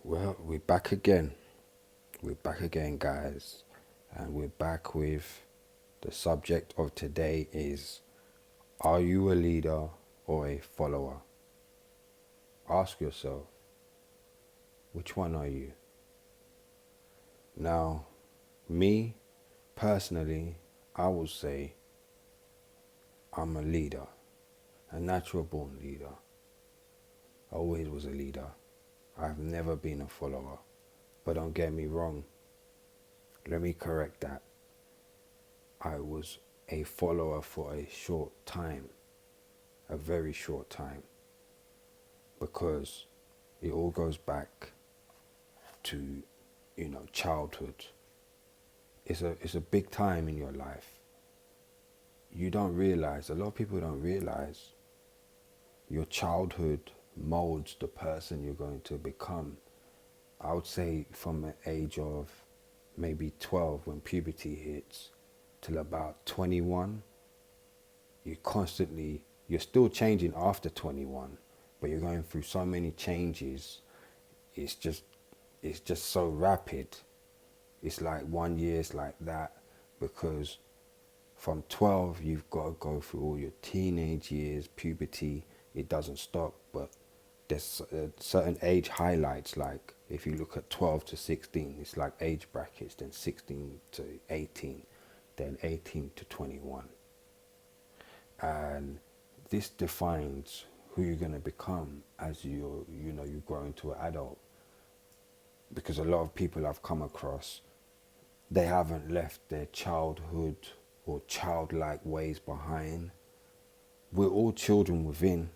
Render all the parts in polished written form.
Well, we're back again. We're back again, guys. And we're back with the subject of today is, are you a leader or a follower? Ask yourself, which one are you? Now, me, personally, I will say I'm a leader, a natural born leader. I always was a leader. I've never been a follower. But don't get me wrong. Let me correct that. I was a follower for a short time, a very short time, because it all goes back to, childhood. It's a big time in your life. You don't realize, a lot of people don't realize your childhood molds the person you're going to become. I would say from the age of maybe 12 when puberty hits till about 21, you're still changing after 21, but you're going through so many changes. It's just it's just so rapid. It's like 1 year's like that, because from 12 you've got to go through all your teenage years, puberty. It doesn't stop, but there's certain age highlights. Like if you look at 12 to 16, it's like age brackets. Then 16 to 18, then 18 to 21, and this defines who you're going to become as you grow into an adult. Because a lot of people I've come across, they haven't left their childhood or childlike ways behind. We're all children within,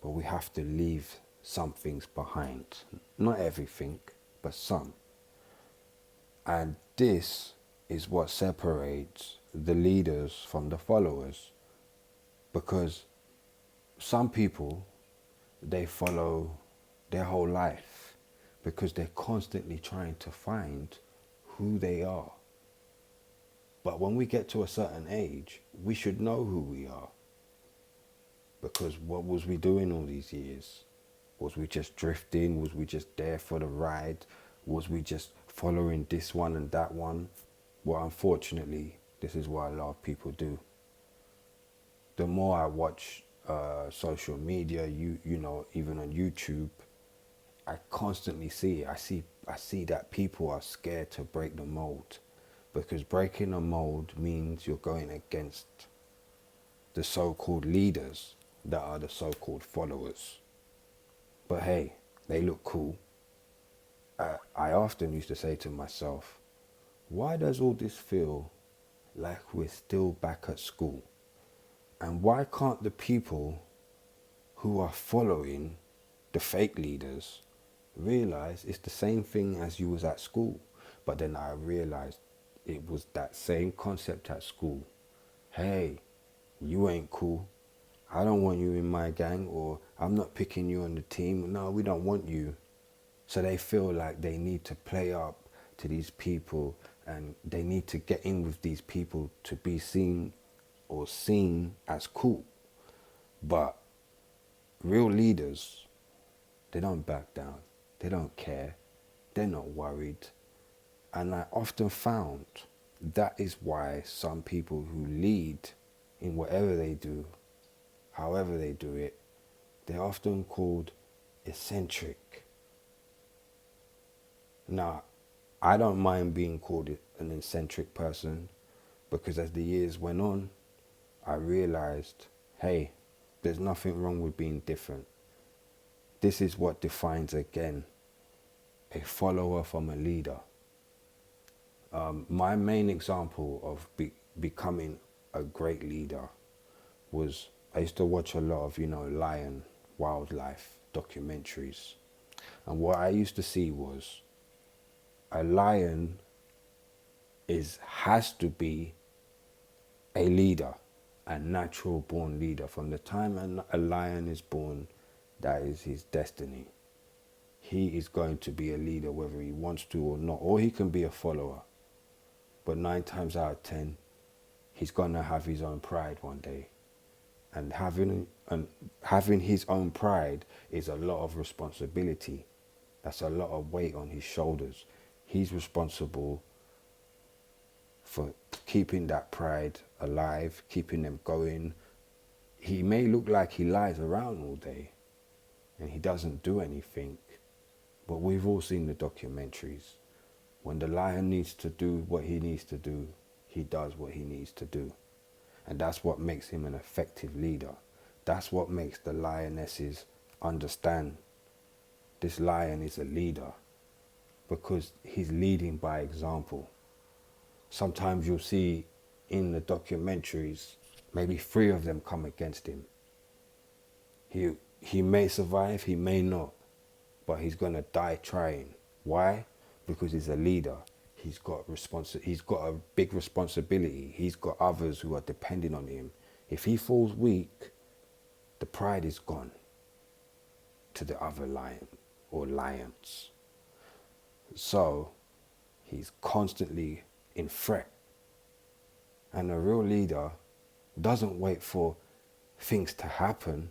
but we have to leave some things behind. Not everything, but some. And this is what separates the leaders from the followers. Because some people, they follow their whole life because they're constantly trying to find who they are. But when we get to a certain age, we should know who we are. Because what was we doing all these years? Was we just drifting? Was we just there for the ride? Was we just following this one and that one? Well, unfortunately, this is what a lot of people do. The more I watch social media, even on YouTube, I constantly see it. I see that people are scared to break the mold, because breaking a mold means you're going against the so-called leaders that are the so-called followers. But hey, they look cool. I often used to say to myself, why does all this feel like we're still back at school? And why can't the people who are following the fake leaders realize it's the same thing as you was at school? But then I realized it was that same concept at school. Hey, you ain't cool. I don't want you in my gang, or I'm not picking you on the team. No, we don't want you. So they feel like they need to play up to these people, and they need to get in with these people to be seen or seen as cool. But real leaders, they don't back down. They don't care. They're not worried. And I often found that is why some people who lead in whatever they do, however they do it, they're often called eccentric. Now, I don't mind being called an eccentric person, because as the years went on, I realized, hey, there's nothing wrong with being different. This is what defines, again, a follower from a leader. My main example of becoming a great leader was, I used to watch a lot of, lion, wildlife documentaries. And what I used to see was a lion has to be a leader, a natural born leader. From the time a lion is born, that is his destiny. He is going to be a leader whether he wants to or not, or he can be a follower. But 9 times out of 10, he's gonna have his own pride one day. And having his own pride is a lot of responsibility. That's a lot of weight on his shoulders. He's responsible for keeping that pride alive, keeping them going. He may look like he lies around all day and he doesn't do anything, but we've all seen the documentaries. When the lion needs to do what he needs to do, he does what he needs to do. And that's what makes him an effective leader. That's what makes the lionesses understand this lion is a leader, because he's leading by example. Sometimes you'll see in the documentaries, maybe 3 of them come against him. He may survive, he may not, but he's gonna die trying. Why? Because he's a leader. He's got a big responsibility. He's got others who are depending on him. If he falls weak, the pride is gone to the other lion or lions. So he's constantly in threat. And a real leader doesn't wait for things to happen.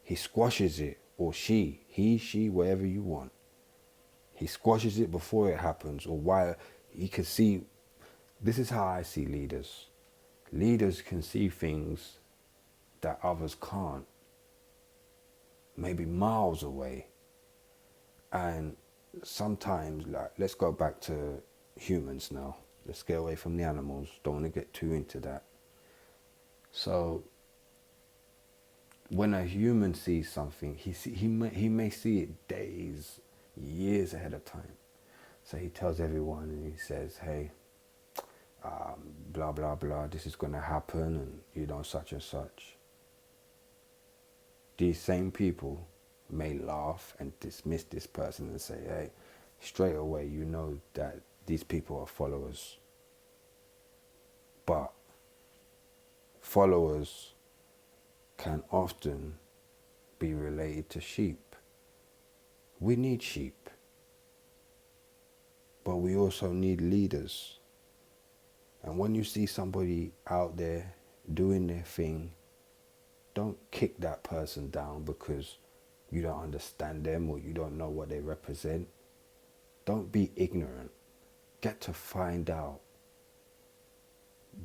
He squashes it, or he, she, whatever you want. He squashes it before it happens, or while he can see. This is how I see leaders. Leaders can see things that others can't, maybe miles away. And sometimes, like, let's go back to humans now. Let's get away from the animals. Don't want to get too into that. So when a human sees something, he may see it days, years ahead of time. So he tells everyone and he says, hey, blah, blah, blah, this is going to happen, and you know, such and such. These same people may laugh and dismiss this person and say, hey, straight away, you know that these people are followers. But followers can often be related to sheep. We need sheep, but we also need leaders. And when you see somebody out there doing their thing, don't kick that person down because you don't understand them or you don't know what they represent. Don't be ignorant. Get to find out.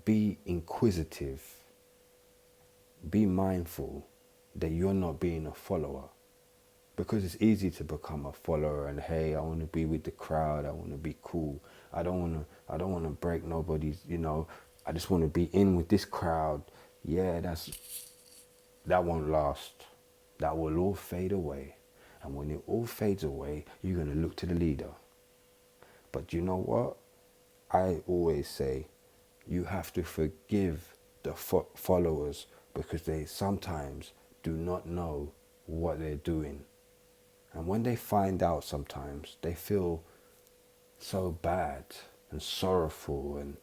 Be inquisitive. Be mindful that you're not being a follower. Because it's easy to become a follower and, hey, I want to be with the crowd. I want to be cool. I don't want to break nobody's, you know, I just want to be in with this crowd. Yeah, that won't last. That will all fade away. And when it all fades away, you're going to look to the leader. But you know what? I always say you have to forgive the followers because they sometimes do not know what they're doing. And when they find out sometimes, they feel so bad and sorrowful, and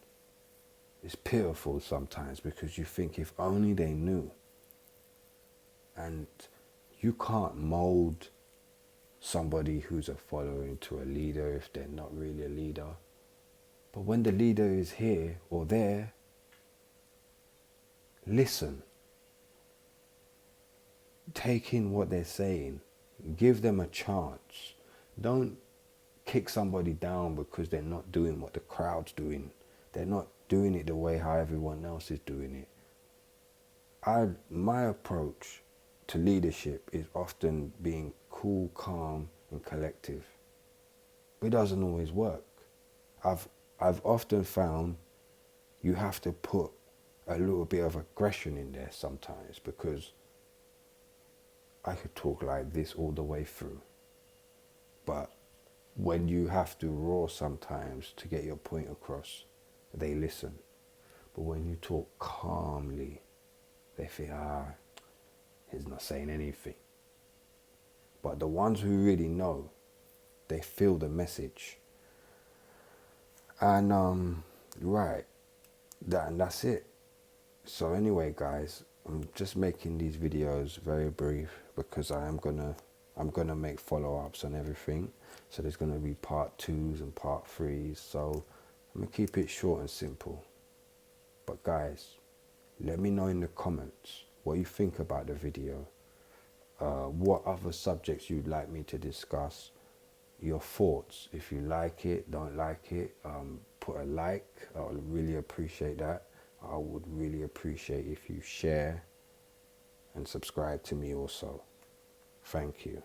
it's pitiful sometimes because you think if only they knew. And you can't mold somebody who's a follower into a leader if they're not really a leader. But when the leader is here or there, listen. Take in what they're saying. Give them a chance. Don't kick somebody down because they're not doing what the crowd's doing. They're not doing it the way how everyone else is doing it. My approach to leadership is often being cool, calm, and collective. It doesn't always work. I've often found you have to put a little bit of aggression in there sometimes, because I could talk like this all the way through. But when you have to roar sometimes to get your point across, they listen. But when you talk calmly, they think, he's not saying anything. But the ones who really know, they feel the message. And right, and that's it. So anyway, guys, I'm just making these videos very brief because I'm gonna make follow-ups on everything. So there's gonna be part 2s and part 3s. So I'm gonna keep it short and simple. But guys, let me know in the comments what you think about the video. What other subjects you'd like me to discuss. your thoughts. If you like it, don't like it, put a like. I would really appreciate that. I would really appreciate if you share and subscribe to me also. Thank you.